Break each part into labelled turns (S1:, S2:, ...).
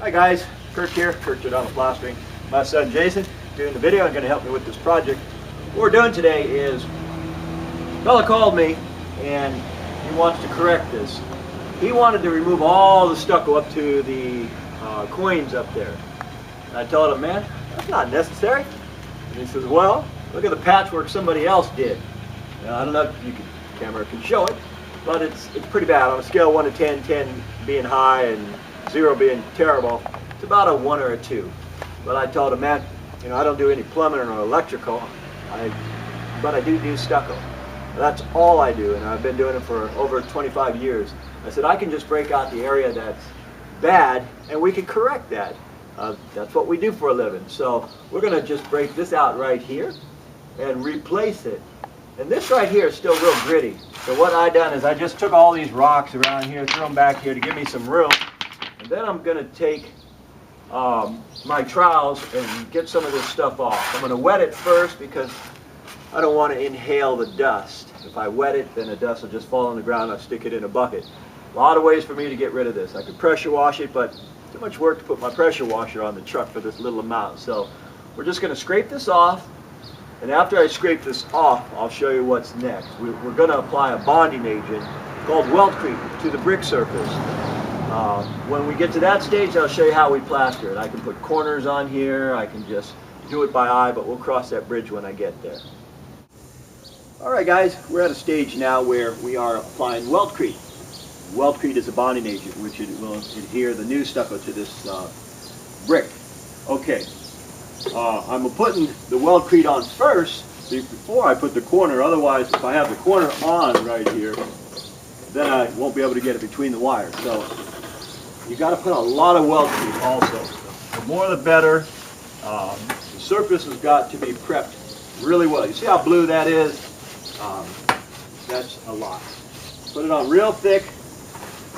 S1: Hi guys, Kirk here, Kirk Giordano Plastering. My son Jason doing the video and going to help me with this project. What we're doing today is, a fella called me and he wants to correct this. He wanted to remove all the stucco up to the coins up there. And I told him, man, that's not necessary. And he says, well, look at the patchwork somebody else did. Now, I don't know if you can, camera can show it, but it's pretty bad. On a scale of 1 to 10, 10 being high and 0 being terrible, it's about a 1 or a 2. But I told him, man, you know, I don't do any plumbing or electrical, but I do stucco. That's all I do, and I've been doing it for over 25 years. I said, I can just break out the area that's bad, and we can correct that. That's what we do for a living. So we're going to just break this out right here and replace it. And this right here is still real gritty. So what I done is I just took all these rocks around here, threw them back here to give me some room. And then I'm going to take my trowels and get some of this stuff off. I'm going to wet it first because I don't want to inhale the dust. If I wet it, then the dust will just fall on the ground and I'll stick it in a bucket. A lot of ways for me to get rid of this. I could pressure wash it, but too much work to put my pressure washer on the truck for this little amount. So we're just going to scrape this off. And after I scrape this off, I'll show you what's next. We're going to apply a bonding agent called Weltcrete to the brick surface. When we get to that stage, I'll show you how we plaster it. I can put corners on here, I can just do it by eye, but we'll cross that bridge when I get there. Alright guys, we're at a stage now where we are applying Weltcrete. Weltcrete is a bonding agent which it will adhere the new stucco to this brick. Okay. I'm putting the Weltcrete on first before I put the corner. Otherwise, if I have the corner on right here, then I won't be able to get it between the wires. So you got to put a lot of Weltcrete also. The more the better. The surface has got to be prepped really well. You see how blue that is? That's a lot. Put it on real thick.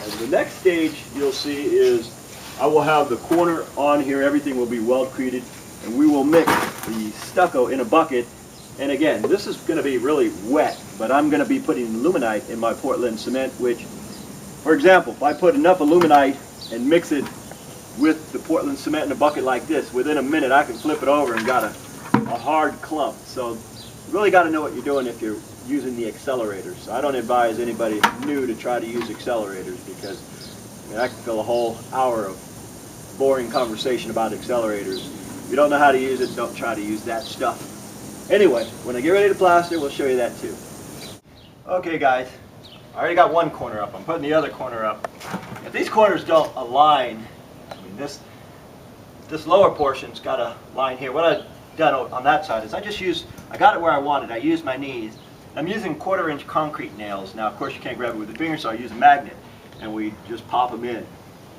S1: And the next stage you'll see is I will have the corner on here. Everything will be Weltcreted. And we will mix the stucco in a bucket. And again, this is going to be really wet, but I'm going to be putting aluminite in my Portland cement, which, for example, if I put enough aluminite and mix it with the Portland cement in a bucket like this, within a minute I can flip it over and got a hard clump. So you really got to know what you're doing if you're using the accelerators. So I don't advise anybody new to try to use accelerators because I can fill a whole hour of boring conversation about accelerators. If you don't know how to use it, don't try to use that stuff. Anyway, when I get ready to plaster, we'll show you that too. Okay guys, I already got one corner up. I'm putting the other corner up. If these corners don't align, I mean this lower portion's got a line here. What I've done on that side is I got it where I wanted. I used my knees. I'm using 1/4-inch concrete nails. Now of course you can't grab it with the finger, so I use a magnet and we just pop them in.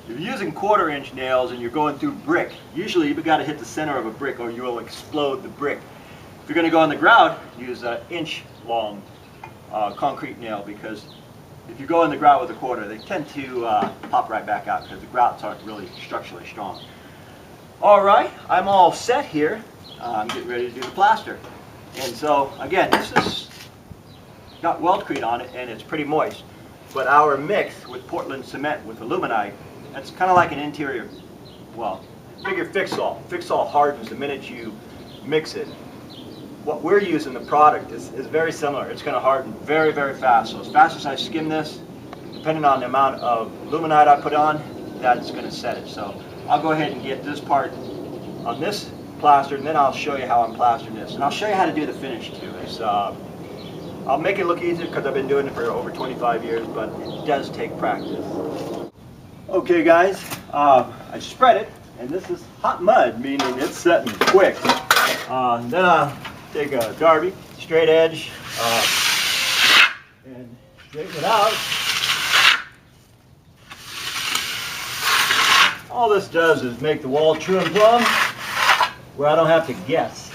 S1: If you're using 1/4-inch nails and you're going through brick, usually you've got to hit the center of a brick or you will explode the brick. If you're going to go on the grout, use an inch-long concrete nail, because if you go in the grout with a 1/4, they tend to pop right back out because the grouts aren't really structurally strong. Alright, I'm all set here. I'm getting ready to do the plaster. And so, again, this has got Weltcrete on it and it's pretty moist. But our mix with Portland cement with aluminite, that's kind of like an interior, well, figure fix-all. Fix-all hardens the minute you mix it. What we're using, the product, is very similar. It's going to harden very, very fast. So as fast as I skim this, depending on the amount of aluminite I put on, that's going to set it. So I'll go ahead and get this part on this plastered, and then I'll show you how I'm plastering this. And I'll show you how to do the finish too. I'll make it look easier because I've been doing it for over 25 years, but it does take practice. Okay guys, I spread it, and this is hot mud, meaning it's setting quick. Then I'll take a Darby, straight edge, and straighten it out. All this does is make the wall true and plumb, where I don't have to guess.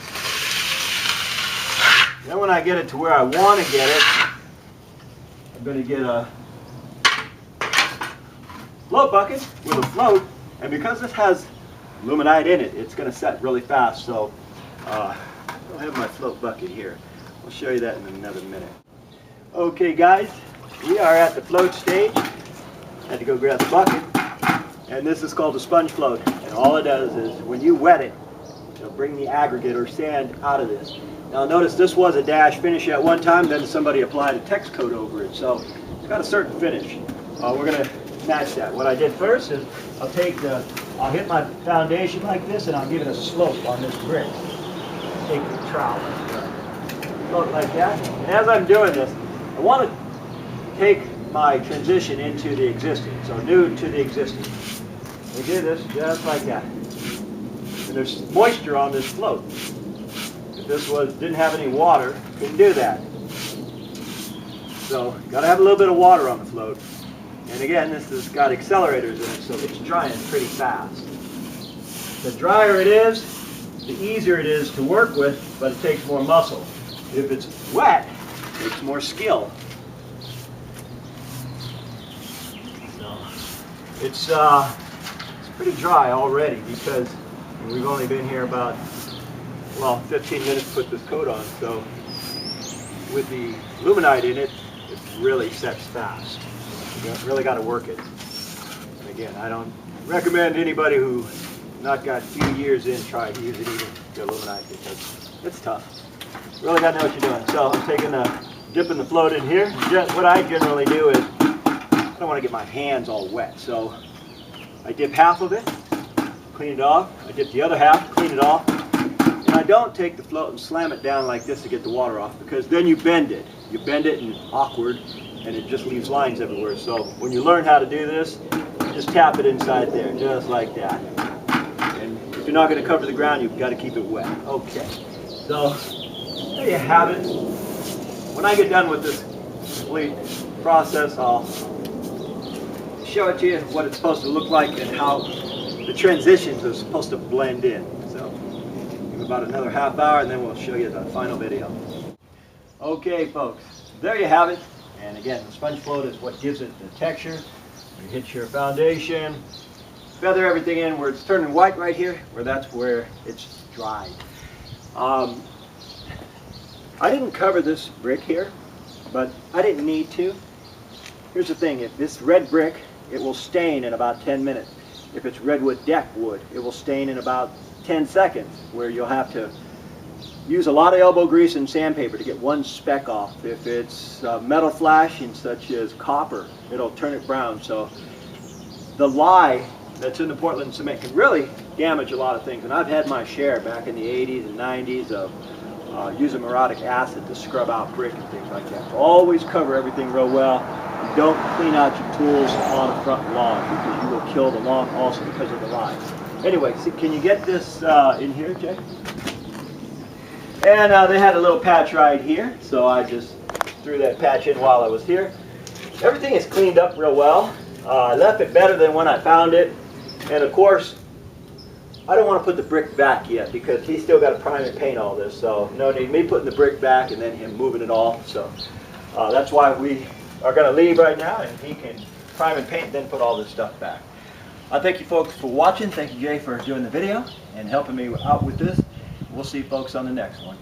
S1: Then when I get it to where I want to get it, I'm going to get a float bucket with a float, and because this has aluminite in it, it's going to set really fast. So I don't have my float bucket here. I'll show you that in another minute. Okay guys, we are at the float stage. Had to go grab the bucket. And this is called a sponge float. And all it does is when you wet it, it'll bring the aggregate or sand out of this. Now notice this was a dash finish at one time, then somebody applied a Tex coat over it. So it's got a certain finish. We're going to match that. What I did first is I'll hit my foundation like this and I'll give it a slope on this brick. Take the trowel, float like that. And as I'm doing this, I want to take my transition into the existing, so new to the existing. We do this just like that. And there's moisture on this float. If this didn't have any water, couldn't do that. So, got to have a little bit of water on the float. And again, this has got accelerators in it, so it's drying pretty fast. The drier it is, the easier it is to work with, but it takes more muscle. If it's wet, it takes more skill. So, it's pretty dry already because we've only been here about, well, 15 minutes to put this coat on. So with the luminite in it, it really sets fast. You really got to work it. And again, I don't recommend anybody who not got a few years in try to use it even the luminite because it's tough. Really got to know what you're doing. So I'm dipping the float in here. What I generally do is I don't want to get my hands all wet, so I dip half of it, clean it off. I dip the other half, clean it off. And I don't take the float and slam it down like this to get the water off because then you bend it. You bend it and it's awkward and it just leaves lines everywhere. So when you learn how to do this, just tap it inside there, just like that. And if you're not going to cover the ground, you've got to keep it wet. Okay, so there you have it. When I get done with this complete process, I'll show it to you what it's supposed to look like and how the transitions are supposed to blend in. So give about another half hour and then we'll show you the final video. Okay folks, there you have it. And again, the sponge float is what gives it the texture. You hit your foundation, feather everything in where it's turning white right here, that's where it's dried. I didn't cover this brick here, but I didn't need to. Here's the thing, if this red brick, it will stain in about 10 minutes. If it's redwood deck wood, it will stain in about 10 seconds, where you'll have to use a lot of elbow grease and sandpaper to get one speck off. If it's metal flashing such as copper, it'll turn it brown. So the lye that's in the Portland cement can really damage a lot of things. And I've had my share back in the 80s and 90s of using muriatic acid to scrub out brick and things like that. So always cover everything real well. And don't clean out your tools on the front lawn because you will kill the lawn also because of the lye. Anyway, see, can you get this in here, Jay? And they had a little patch right here, so I just threw that patch in while I was here. Everything is cleaned up real well. I left it better than when I found it. And of course, I don't want to put the brick back yet because he's still got to prime and paint all this. So no need me putting the brick back and then him moving it all. So that's why we are going to leave right now and he can prime and paint, then put all this stuff back. I thank you folks for watching. Thank you, Jay, for doing the video and helping me out with this. We'll see you folks on the next one.